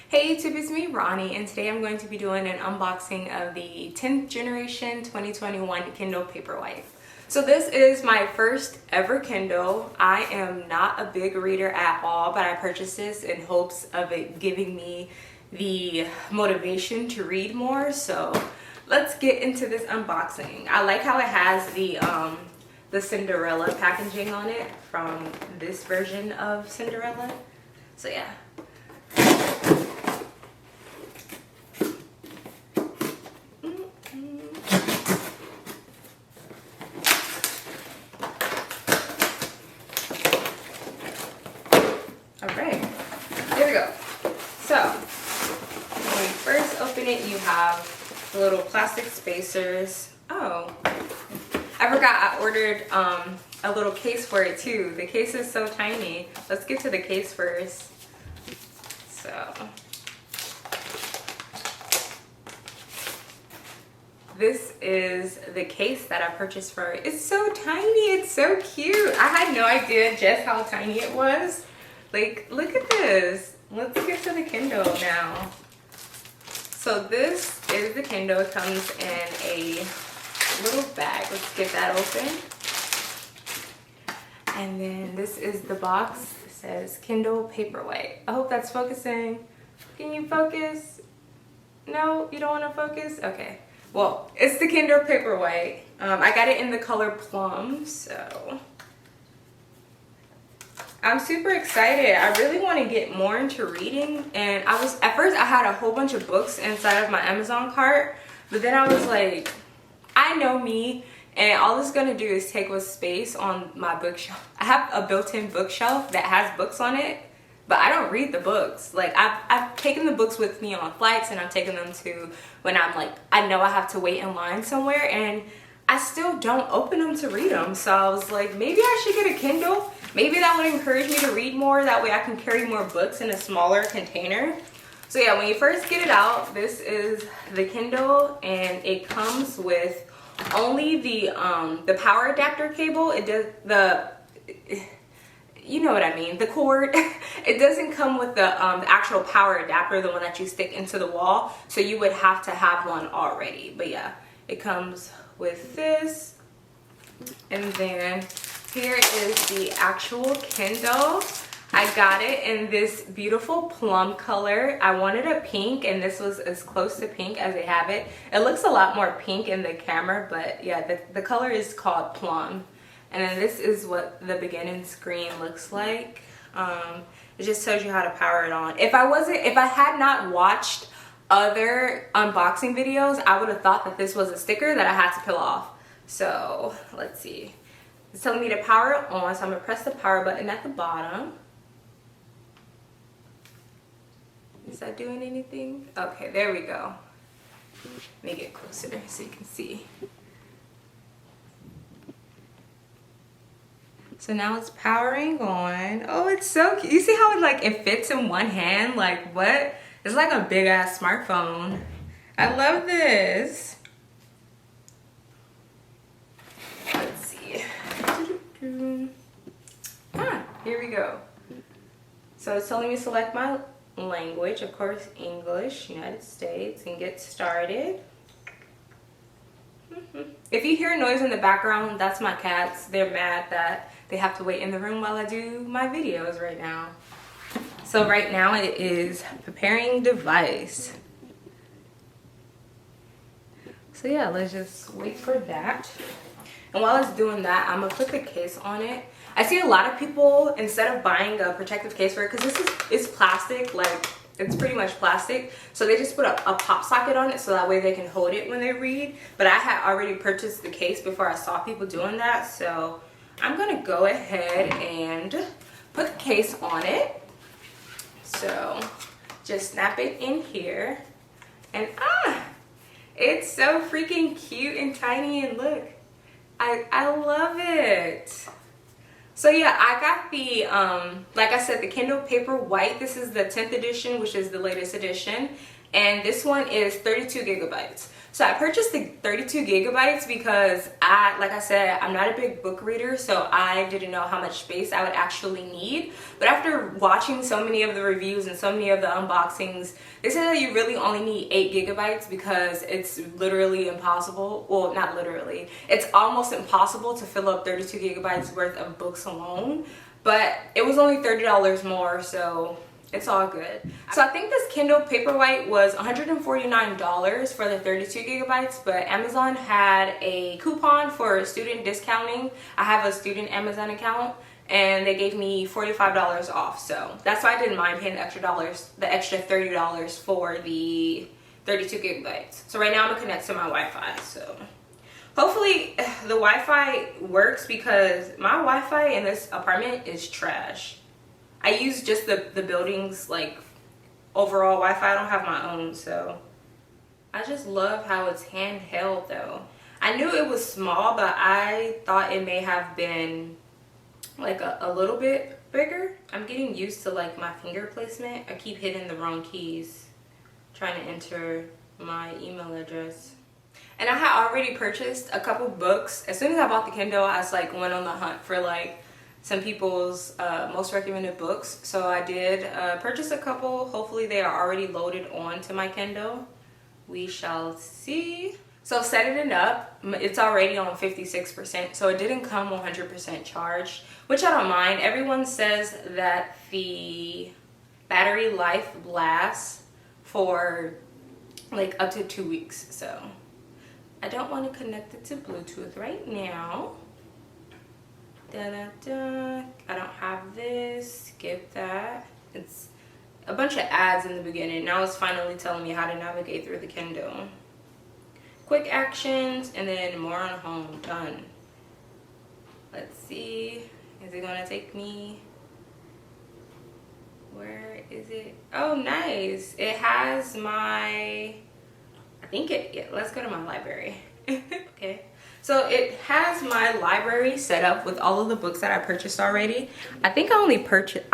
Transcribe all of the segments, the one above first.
Hey YouTube, it's me Ronnie, and today I'm going to be doing an unboxing of the 10th generation 2021 Kindle Paperwhite. So this is my first ever Kindle. I am not a big reader at all, but I purchased this in hopes of it giving me the motivation to read more. So let's get into this unboxing. I like how it has the Cinderella packaging on it from this version of Cinderella. So yeah. Alright, here we go. So, when you first open it, you have the little plastic spacers. Oh, I forgot I ordered a little case for it too. The case is so tiny. Let's get to the case first. So, this is the case that I purchased for it. It's so tiny, it's so cute. I had no idea just how tiny it was. Like, look at this. Let's get to the Kindle now. So this is the Kindle. It comes in a little bag. Let's get that open. And then this is the box. It says Kindle Paperwhite. I hope that's focusing. Can you focus? No, you don't want to focus? Okay. Well, it's the Kindle Paperwhite. I got it in the color plum, so I'm super excited. I really want to get more into reading, and at first I had a whole bunch of books inside of my Amazon cart, but then I was like, I know me, and all it's gonna do is take up space on my bookshelf. I have a built-in bookshelf that has books on it, but I don't read the books. Like, I've taken the books with me on flights, and I've taken them to when I'm like, I know I have to wait in line somewhere, and I still don't open them to read them. So I was like, maybe I should get a Kindle. Maybe that would encourage me to read more. That way I can carry more books in a smaller container. So yeah, when you first get it out, this is the Kindle, and it comes with only the power adapter cable. It does you know what I mean, the cord. It doesn't come with the actual power adapter, the one that you stick into the wall. So you would have to have one already. But yeah, it comes with this, and then here is the actual Kindle. I got it in this beautiful plum color. I wanted a pink, and this was as close to pink as they have it. It looks a lot more pink in the camera, but yeah, the color is called plum. And then this is what the beginning screen looks like. It just tells you how to power it on. If I had not watched other unboxing videos, I would have thought that this was a sticker that I had to peel off. So let's see. It's telling me to power it on, so I'm gonna press the power button at the bottom. Is that doing anything? Okay, there we go. Let me get closer so you can see. So now it's powering on. Oh, it's so cute. You see how it fits in one hand? Like, what? It's like a big ass smartphone. I love this. Let's see. Here we go. So it's telling me to select my language, of course, English, United States, and get started. If you hear noise in the background, that's my cats. They're mad that they have to wait in the room while I do my videos right now. So right now it is preparing device. So yeah, let's just wait for that. And while it's doing that, I'm gonna put the case on it. I see a lot of people, instead of buying a protective case for it, because it's plastic, like it's pretty much plastic, so they just put a pop socket on it so that way they can hold it when they read. But I had already purchased the case before I saw people doing that, so I'm gonna go ahead and put the case on it. So just snap it in here, and it's so freaking cute and tiny, and look, I love it. So yeah, I got the like I said, the Kindle Paperwhite. This is the 10th edition, which is the latest edition, and this one is 32 gigabytes. So I purchased the 32 gigabytes because like I said, I'm not a big book reader, so I didn't know how much space I would actually need. But after watching so many of the reviews and so many of the unboxings, they said that you really only need 8 gigabytes because it's literally impossible. Well, not literally. It's almost impossible to fill up 32 gigabytes worth of books alone. But it was only $30 more, so it's all good. So I think this Kindle Paperwhite was $149 for the 32 gigabytes, but Amazon had a coupon for student discounting. I have a student Amazon account, and they gave me $45 off. So that's why I didn't mind paying the extra $30 for the 32 gigabytes. So right now I'm gonna connect to my Wi-Fi. So hopefully the Wi-Fi works because my Wi-Fi in this apartment is trash. I use just the building's like overall Wi-Fi. I don't have my own, so I just love how it's handheld though. I knew it was small, but I thought it may have been like a little bit bigger. I'm getting used to like my finger placement. I keep hitting the wrong keys trying to enter my email address. And I had already purchased a couple books. As soon as I bought the Kindle, I was like went on the hunt for like some people's most recommended books. So I did purchase a couple. Hopefully they are already loaded onto my Kindle. We shall see. So setting it up, it's already on 56%. So it didn't come 100% charged, which I don't mind. Everyone says that the battery life lasts for like up to 2 weeks. So I don't want to connect it to Bluetooth right now. I don't have this. Skip that. It's a bunch of ads in the beginning. Now it's finally telling me how to navigate through the Kindle. Quick actions and then more on home. Done. Let's see. Is it gonna take me? Where is it? Oh, nice. It has my, I think it, yeah, let's go to my library. Okay. So it has my library set up with all of the books that I purchased already. I think I only purchased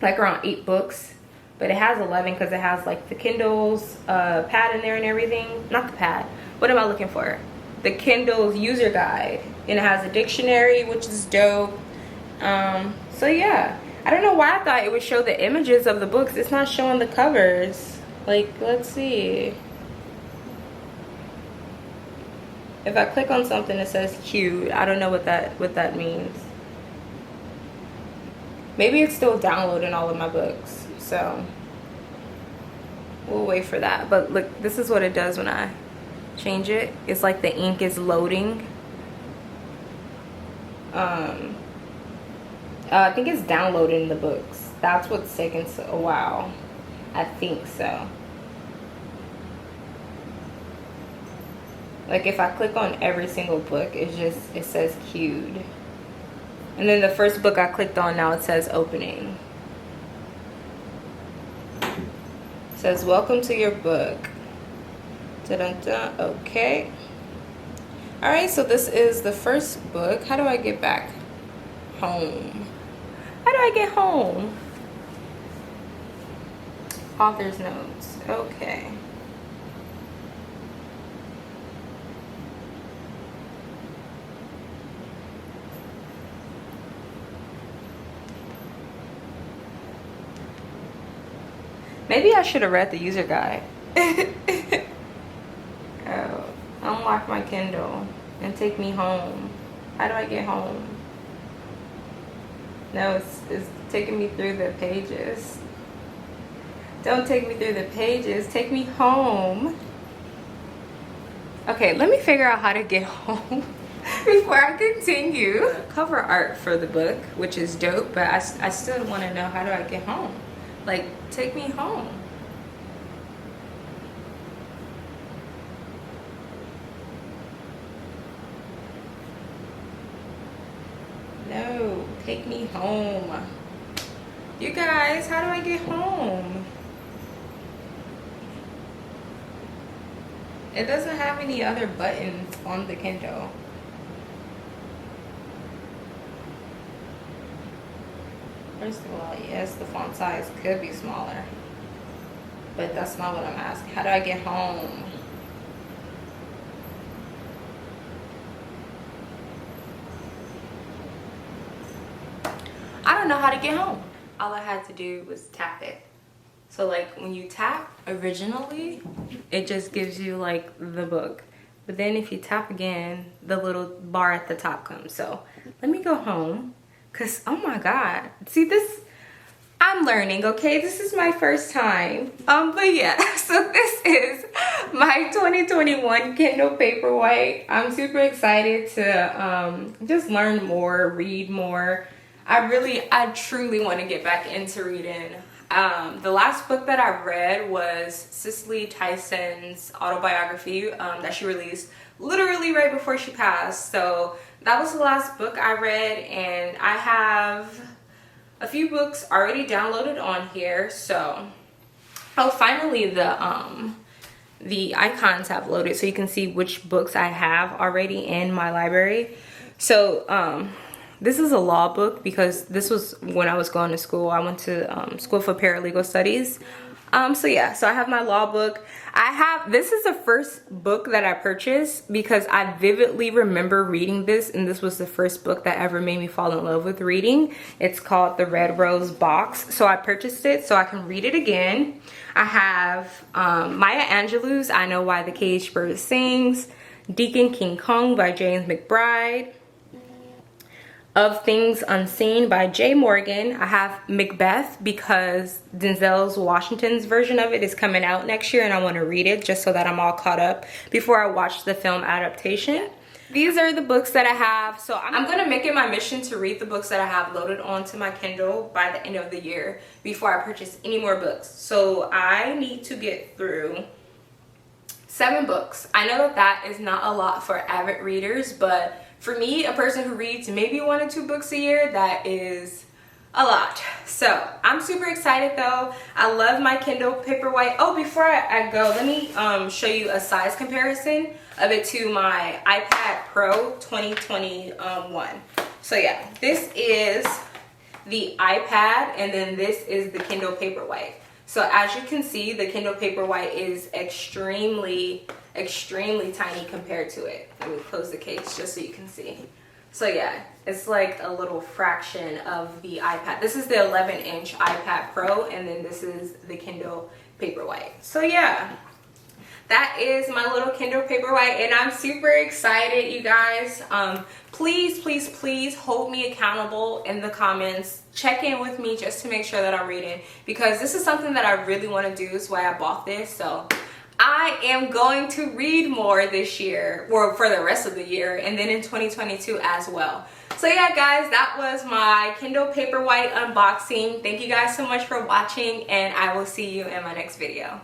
like around 8 books, but it has 11 because it has like the Kindle's pad in there and everything. Not the pad. What am I looking for? The Kindle's user guide, and it has a dictionary, which is dope. So yeah, I don't know why I thought it would show the images of the books. It's not showing the covers. Like, let's see. If I click on something that says cute, I don't know what that means. Maybe it's still downloading all of my books, so we'll wait for that. But look, this is what it does when I change it. It's like the ink is loading. I think it's downloading the books. That's what's taking a while. I think so. Like if I click on every single book, it says queued. And then the first book I clicked on, now it says opening. It says welcome to your book. Dun-dun-dun. Okay. Alright, so this is the first book. How do I get back home? How do I get home? Author's notes. Okay. Maybe I should have read the user guide. Oh, unlock my Kindle and take me home. How do I get home? No, it's taking me through the pages. Don't take me through the pages. Take me home. Okay, let me figure out how to get home before I continue. Cover art for the book, which is dope, but I still want to know, how do I get home? Like, take me home. No, take me home. You guys, how do I get home? It doesn't have any other buttons on the Kindle. First of all, yes, the font size could be smaller. but that's not what I'm asking. How do I get home? I don't know how to get home. All I had to do was tap it. So like when you tap originally, it just gives you like the book. But then if you tap again, the little bar at the top comes. So let me go home, cause oh my God. See this, I'm learning, okay? This is my first time. But yeah, so this is my 2021 Kindle Paperwhite. I'm super excited to just learn more, read more. I truly want to get back into reading. The last book that I read was Cicely Tyson's autobiography that she released literally right before she passed. So that was the last book I read, and I have a few books already downloaded on here. So oh, finally the icons have loaded so you can see which books I have already in my library. So this is a law book because this was when I was going to school. I went to school for paralegal studies. So yeah, so I have my law book. This is the first book that I purchased because I vividly remember reading this, and this was the first book that ever made me fall in love with reading. It's called The Red Rose Box. So I purchased it so I can read it again. I have Maya Angelou's I Know Why the Caged Bird Sings, Deacon King Kong by James McBride, Of Things Unseen by Jay Morgan. I have Macbeth because Denzel Washington's version of it is coming out next year, and I want to read it just so that I'm all caught up before I watch the film adaptation. These are the books that I have. So I'm going to make it my mission to read the books that I have loaded onto my Kindle by the end of the year before I purchase any more books. So I need to get through 7 books. I know that is not a lot for avid readers, but for me, a person who reads maybe 1 or 2 books a year, that is a lot. So I'm super excited though. I love my Kindle Paperwhite. Oh, before I go, let me show you a size comparison of it to my iPad Pro 2021. So yeah, this is the iPad, and then this is the Kindle Paperwhite. So as you can see, the Kindle Paperwhite is extremely tiny compared to it. Let me close the case just so you can see. So yeah, it's like a little fraction of the iPad. This is the 11-inch iPad Pro, and then this is the Kindle Paperwhite. So yeah, that is my little Kindle Paperwhite, and I'm super excited, you guys. Please hold me accountable in the comments. Check in with me just to make sure that I'm reading, because this is something that I really want to do. Is why I bought this. So I am going to read more this year, or for the rest of the year, and then in 2022 as well. So yeah, guys, that was my Kindle Paperwhite unboxing. Thank you guys so much for watching, and I will see you in my next video.